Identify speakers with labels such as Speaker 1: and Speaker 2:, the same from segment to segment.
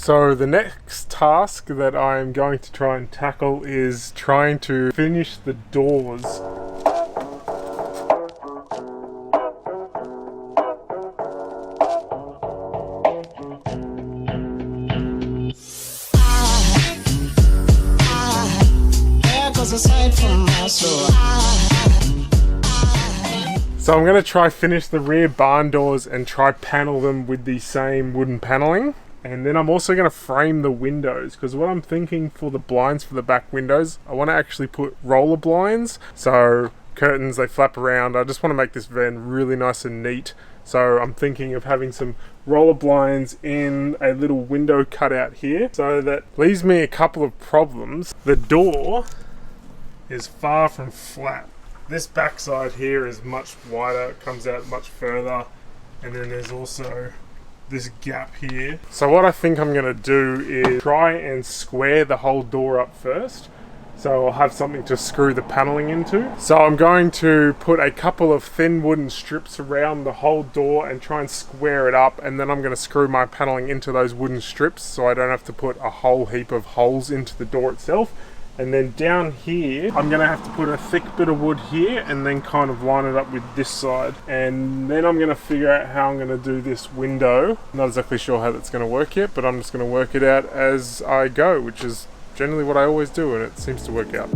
Speaker 1: So the next task that I'm going to try and tackle is trying to finish the doors. So I'm going to try finish the rear barn doors and try panel them with the same wooden paneling. And then I'm also going to frame the windows, because what I'm thinking for the blinds for the back windows, I want to actually put roller blinds. So curtains, they flap around. I just want to make this van really nice and neat. So I'm thinking of having some roller blinds in a little window cutout here. So that leaves me a couple of problems. The door is far from flat. This backside here is much wider, it comes out much further, and then there's also this gap here. So what I think I'm going to do is try and square the whole door up first, so I'll have something to screw the paneling into. So I'm going to put a couple of thin wooden strips around the whole door and try and square it up, and then I'm going to screw my paneling into those wooden strips so I don't have to put a whole heap of holes into the door itself. And then down here, I'm going to have to put a thick bit of wood here and then kind of line it up with this side. And then I'm going to figure out how I'm going to do this window. Not exactly sure how that's going to work yet, but I'm just going to work it out as I go, which is generally what I always do, and it seems to work out.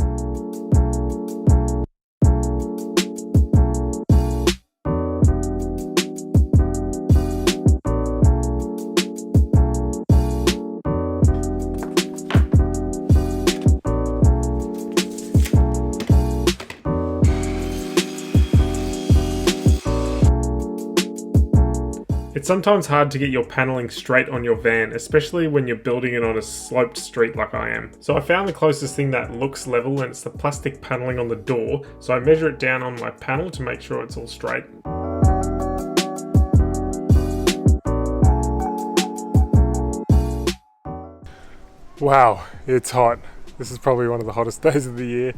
Speaker 1: It's sometimes hard to get your paneling straight on your van, especially when you're building it on a sloped street like I am. So I found the closest thing that looks level, and it's the plastic paneling on the door. So I measure it down on my panel to make sure it's all straight. Wow, it's hot. This is probably one of the hottest days of the year,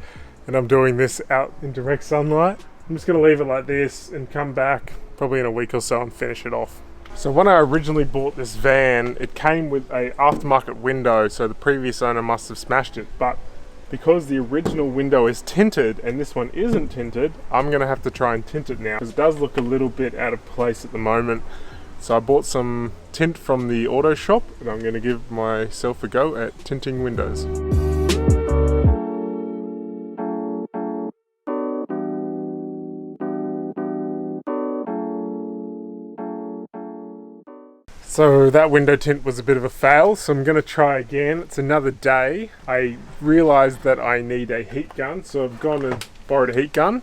Speaker 1: and I'm doing this out in direct sunlight. I'm just going to leave it like this and come back probably in a week or so and finish it off. So when I originally bought this van, it came with a aftermarket window, so the previous owner must have smashed it. But because the original window is tinted and this one isn't tinted, I'm going to have to try and tint it now, because it does look a little bit out of place at the moment. So I bought some tint from the auto shop, and I'm going to give myself a go at tinting windows. So that window tint was a bit of a fail, so I'm going to try again. It's another day. I realised that I need a heat gun, so I've gone and borrowed a heat gun,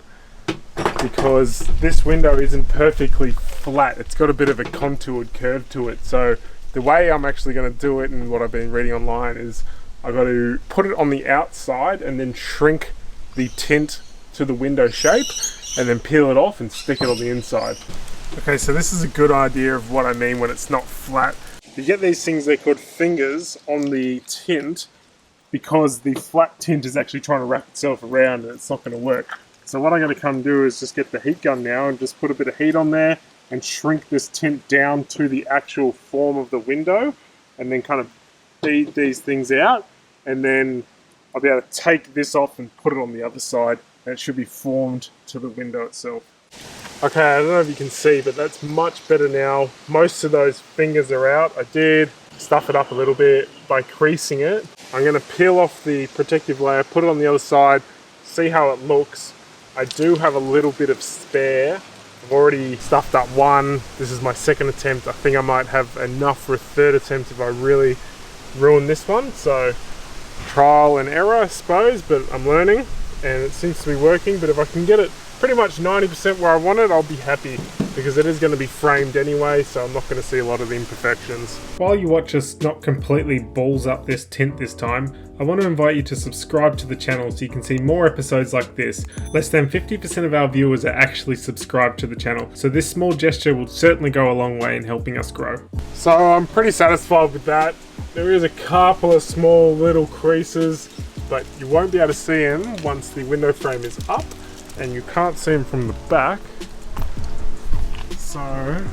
Speaker 1: because this window isn't perfectly flat. It's got a bit of a contoured curve to it. So the way I'm actually going to do it, and what I've been reading online, is I've got to put it on the outside and then shrink the tint to the window shape, and then peel it off and stick it on the inside. Okay, so this is a good idea of what I mean when it's not flat. You get these things, they're called fingers on the tint, because the flat tint is actually trying to wrap itself around and it's not going to work. So what I'm going to come do is just get the heat gun now and just put a bit of heat on there and shrink this tint down to the actual form of the window, and then kind of feed these things out, and then I'll be able to take this off and put it on the other side, and it should be formed to the window itself. Okay, I don't know if you can see, but that's much better now. Most of those fingers are out. I did stuff it up a little bit by creasing it. I'm going to peel off the protective layer, put it on the other side, see how it looks. I do have a little bit of spare. I've already stuffed up one. This is my second attempt. I think I might have enough for a third attempt if I really ruin this one. So trial and error, I suppose, but I'm learning and it seems to be working. But if I can get it pretty much 90% where I want it, I'll be happy, because it is going to be framed anyway, so I'm not going to see a lot of the imperfections. While you watch us not completely balls up this tint this time, I want to invite you to subscribe to the channel so you can see more episodes like this. Less than 50% of our viewers are actually subscribed to the channel, so this small gesture will certainly go a long way in helping us grow. So I'm pretty satisfied with that. There is a couple of small little creases, but you won't be able to see them once the window frame is up, and you can't see them from the back. So I'm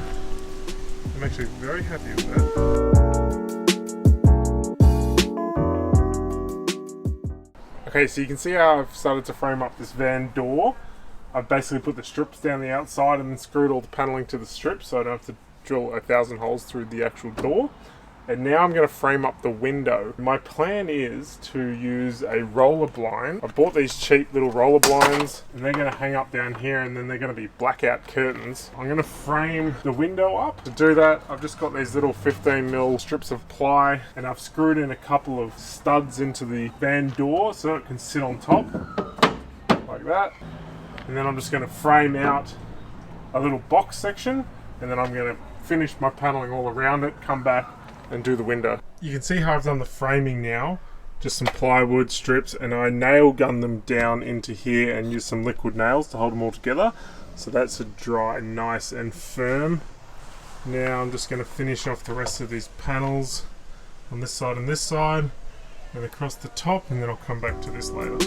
Speaker 1: actually very happy with that. Okay, so you can see how I've started to frame up this van door. I've basically put the strips down the outside and then screwed all the paneling to the strips so I don't have to drill 1,000 holes through the actual door. And now I'm going to frame up the window. My plan is to use a roller blind. I bought these cheap little roller blinds and they're going to hang up down here, and then they're going to be blackout curtains. I'm going to frame the window up. To do that, I've just got these little 15mm strips of ply, and I've screwed in a couple of studs into the van door so it can sit on top like that. And then I'm just going to frame out a little box section, and then I'm going to finish my paneling all around it, come back and do the window. You can see how I've done the framing now. Just some plywood strips, and I nail gun them down into here and use some liquid nails to hold them all together. So that's a dry, nice and firm. Now I'm just going to finish off the rest of these panels on this side and this side, and across the top, and then I'll come back to this later.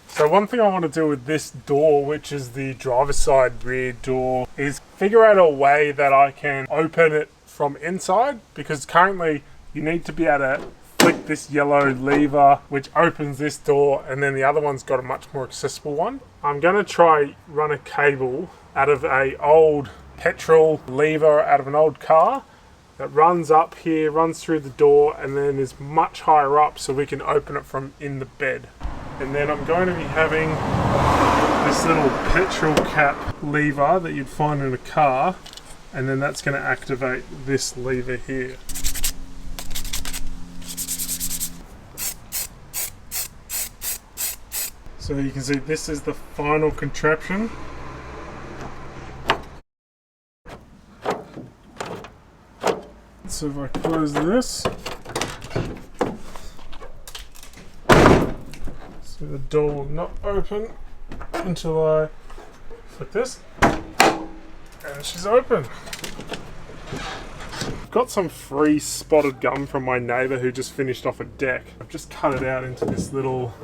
Speaker 1: So one thing I want to do with this door, which is the driver's side rear door, is figure out a way that I can open it from inside, because currently you need to be able to flick this yellow lever which opens this door, and then the other one's got a much more accessible one. I'm going to try run a cable out of a old petrol lever out of an old car that runs up here, runs through the door, and then is much higher up so we can open it from in the bed. And then I'm going to be having this little petrol cap lever that you'd find in a car, and then that's going to activate this lever here. So you can see this is the final contraption. So if I close this, so the door will not open until I flick this, and she's open. I've got some free spotted gum from my neighbour who just finished off a deck. I've just cut it out into this little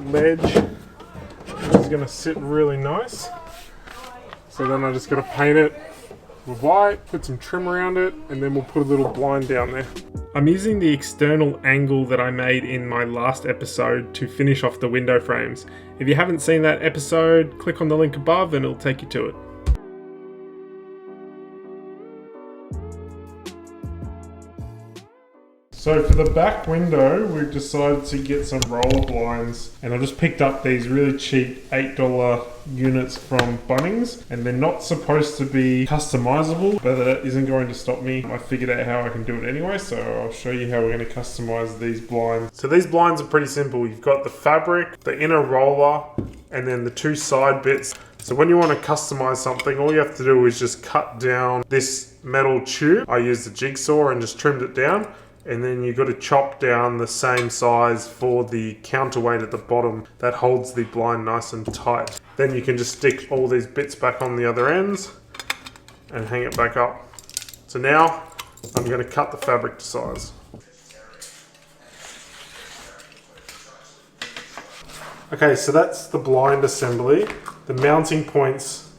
Speaker 1: ledge, which is going to sit really nice. So then I just got to paint it with white, put some trim around it, and then we'll put a little blind down there. I'm using the external angle that I made in my last episode to finish off the window frames. If you haven't seen that episode, click on the link above and it'll take you to it. So for the back window, we've decided to get some roller blinds, and I just picked up these really cheap $8 units from Bunnings, and they're not supposed to be customizable, but that isn't going to stop me. I figured out how I can do it anyway, so I'll show you how we're going to customize these blinds. So these blinds are pretty simple. You've got the fabric, the inner roller, and then the two side bits. So when you want to customize something, all you have to do is just cut down this metal tube. I used a jigsaw and just trimmed it down. And then you've got to chop down the same size for the counterweight at the bottom that holds the blind nice and tight. Then you can just stick all these bits back on the other ends and hang it back up. So now I'm going to cut the fabric to size. Okay, so that's the blind assembly. The mounting points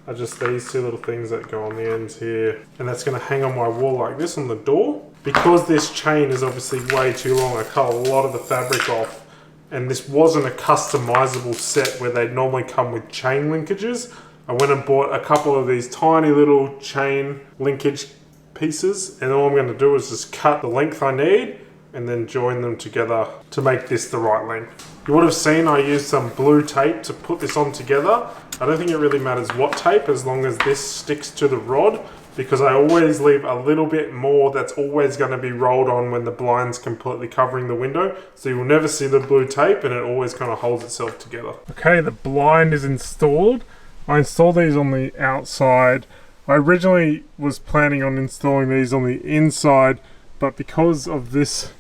Speaker 1: are just these two little things that go on the ends here, and that's going to hang on my wall like this on the door. Because this chain is obviously way too long, I cut a lot of the fabric off, and this wasn't a customizable set where they normally come with chain linkages. I went and bought a couple of these tiny little chain linkage pieces, and all I'm going to do is just cut the length I need and then join them together to make this the right length. You would have seen I used some blue tape to put this on together. I don't think it really matters what tape as long as this sticks to the rod, because I always leave a little bit more that's always going to be rolled on when the blind's completely covering the window. So you will never see the blue tape, and it always kind of holds itself together. Okay, the blind is installed. I installed these on the outside. I originally was planning on installing these on the inside, but because of this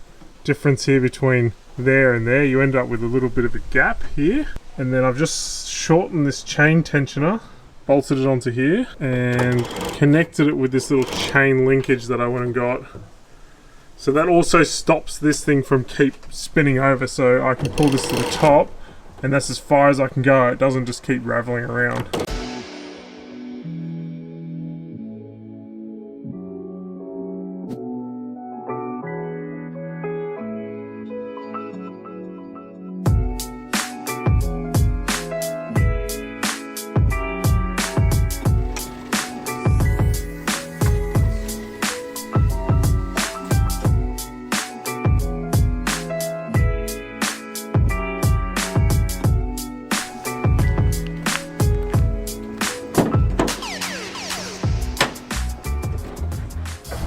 Speaker 1: difference here between there and there, you end up with a little bit of a gap here. And then I've just shortened this chain tensioner, bolted it onto here, and connected it with this little chain linkage that I went and got So that also stops this thing from keep spinning over, so I can pull this to the top and that's as far as I can go. It doesn't just keep raveling around.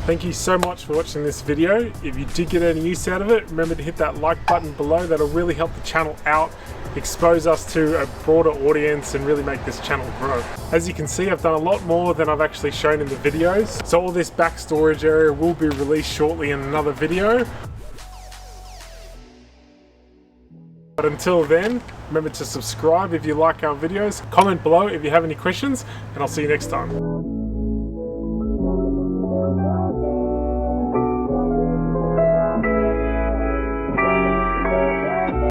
Speaker 1: Thank you so much for watching this video. If you did get any use out of it, remember to hit that like button below. That'll really help the channel out, expose us to a broader audience and really make this channel grow. As you can see, I've done a lot more than I've actually shown in the videos. So all this back storage area will be released shortly in another video. But until then, remember to subscribe if you like our videos, comment below if you have any questions, and I'll see you next time.